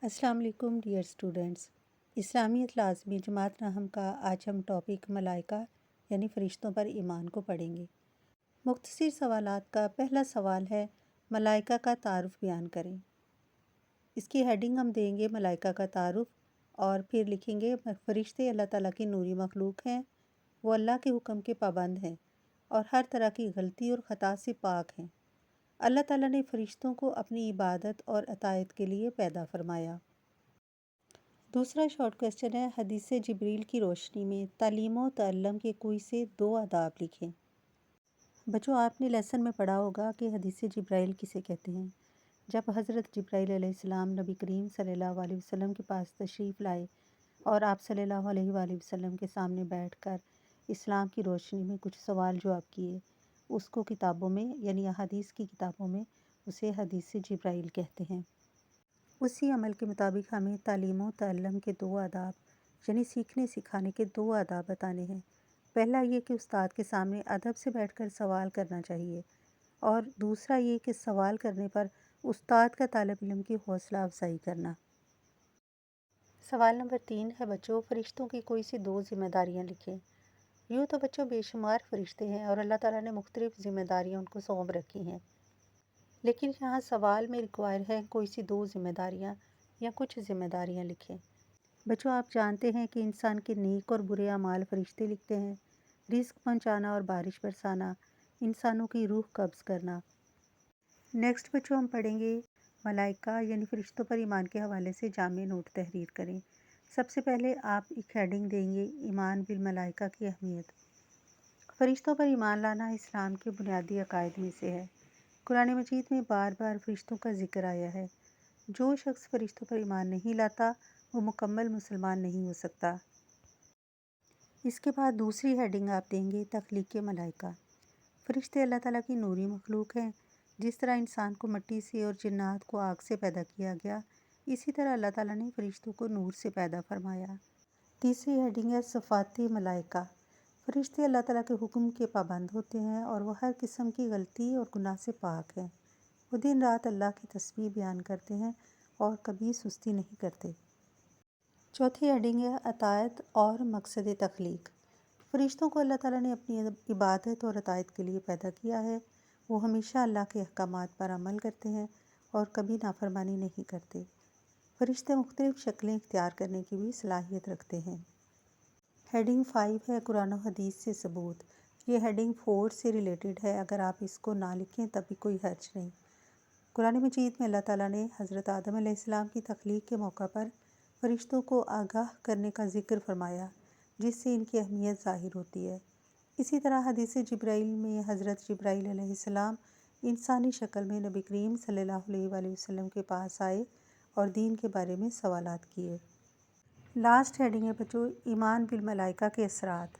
السلام علیکم dear students. اسلامیت لازمی جماعت ناہم کا آج ہم ٹاپک ملائکہ یعنی فرشتوں پر ایمان کو پڑھیں گے۔ مختصر سوالات کا پہلا سوال ہے ملائکہ کا تعارف بیان کریں۔ اس کی ہیڈنگ ہم دیں گے ملائکہ کا تعارف، اور پھر لکھیں گے فرشتے اللہ تعالیٰ کی نوری مخلوق ہیں، وہ اللہ کے حکم کے پابند ہیں اور ہر طرح کی غلطی اور خطا سے پاک ہیں۔ اللہ تعالیٰ نے فرشتوں کو اپنی عبادت اور اطاعت کے لیے پیدا فرمایا۔ دوسرا شارٹ کویسچن ہے حدیث جبریل کی روشنی میں تعلیم و تعلم کے کوئی سے 2 آداب لکھیں۔ بچوں، آپ نے لیسن میں پڑھا ہوگا کہ حدیث جبرائیل کسے کہتے ہیں۔ جب حضرت جبرائیل علیہ السلام نبی کریم صلی اللہ علیہ وسلم کے پاس تشریف لائے اور آپ صلی اللہ علیہ وآلہ وسلم کے سامنے بیٹھ کر اسلام کی روشنی میں کچھ سوال جواب کیے، اس کو کتابوں میں یعنی احادیث کی کتابوں میں اسے حدیث جبرائیل کہتے ہیں۔ اسی عمل کے مطابق ہمیں تعلیم و تعلم کے 2 آداب یعنی سیکھنے سکھانے کے 2 آداب بتانے ہیں۔ پہلا یہ کہ استاد کے سامنے ادب سے بیٹھ کر سوال کرنا چاہیے، اور دوسرا یہ کہ سوال کرنے پر استاد کا طالب علم کی حوصلہ افزائی کرنا۔ سوال نمبر 3 ہے بچوں، فرشتوں کی کوئی سی 2 ذمہ داریاں لکھیں۔ یوں تو بچوں بے شمار فرشتے ہیں اور اللہ تعالیٰ نے مختلف ذمہ داریاں ان کو سونپ رکھی ہیں، لیکن یہاں سوال میں ریکوائر ہے کوئی سی 2 ذمہ داریاں یا کچھ ذمہ داریاں لکھیں۔ بچوں، آپ جانتے ہیں کہ انسان کے نیک اور برے اعمال فرشتے لکھتے ہیں۔ رزق پہنچانا اور بارش برسانا، انسانوں کی روح قبض کرنا۔ نیکسٹ بچوں ہم پڑھیں گے ملائکہ یعنی فرشتوں پر ایمان کے حوالے سے جامع نوٹ تحریر کریں۔ سب سے پہلے آپ ایک ہیڈنگ دیں گے ایمان بالملائکہ کی اہمیت۔ فرشتوں پر ایمان لانا اسلام کے بنیادی عقائد میں سے ہے۔ قرآن مجید میں بار بار فرشتوں کا ذکر آیا ہے۔ جو شخص فرشتوں پر ایمان نہیں لاتا وہ مکمل مسلمان نہیں ہو سکتا۔ اس کے بعد دوسری ہیڈنگ آپ دیں گے تخلیق ملائکہ۔ فرشتے اللہ تعالیٰ کی نوری مخلوق ہیں۔ جس طرح انسان کو مٹی سے اور جنات کو آگ سے پیدا کیا گیا، اسی طرح اللہ تعالیٰ نے فرشتوں کو نور سے پیدا فرمایا۔ تیسری ہیڈنگ ہے صفات ملائکہ۔ فرشتے اللہ تعالیٰ کے حکم کے پابند ہوتے ہیں اور وہ ہر قسم کی غلطی اور گناہ سے پاک ہیں۔ وہ دن رات اللہ کی تسبیح بیان کرتے ہیں اور کبھی سستی نہیں کرتے۔ چوتھی ہیڈنگ ہے اطاعت اور مقصد تخلیق۔ فرشتوں کو اللہ تعالیٰ نے اپنی عبادت اور اطاعت کے لیے پیدا کیا ہے۔ وہ ہمیشہ اللہ کے احکامات پر عمل کرتے ہیں اور کبھی نافرمانی نہیں کرتے۔ فرشتے مختلف شکلیں اختیار کرنے کی بھی صلاحیت رکھتے ہیں۔ ہیڈنگ 5 ہے قرآن و حدیث سے ثبوت۔ یہ ہیڈنگ 4 سے ریلیٹڈ ہے، اگر آپ اس کو نہ لکھیں تب بھی کوئی حرج نہیں۔ قرآن مجید میں اللہ تعالیٰ نے حضرت آدم علیہ السلام کی تخلیق کے موقع پر فرشتوں کو آگاہ کرنے کا ذکر فرمایا، جس سے ان کی اہمیت ظاہر ہوتی ہے۔ اسی طرح حدیث جبرائیل میں حضرت جبرائیل علیہ السلام انسانی شکل میں نبی کریم صلی اللہ علیہ وآلہ وسلم کے پاس آئے اور دین کے بارے میں سوالات کیے۔ لاسٹ ہیڈنگ ہے بچوں ایمان بالملائکہ کے اثرات۔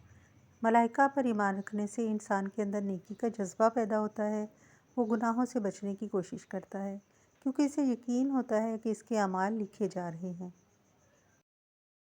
ملائکہ پر ایمان رکھنے سے انسان کے اندر نیکی کا جذبہ پیدا ہوتا ہے۔ وہ گناہوں سے بچنے کی کوشش کرتا ہے، کیونکہ اسے یقین ہوتا ہے کہ اس کے اعمال لکھے جا رہے ہیں۔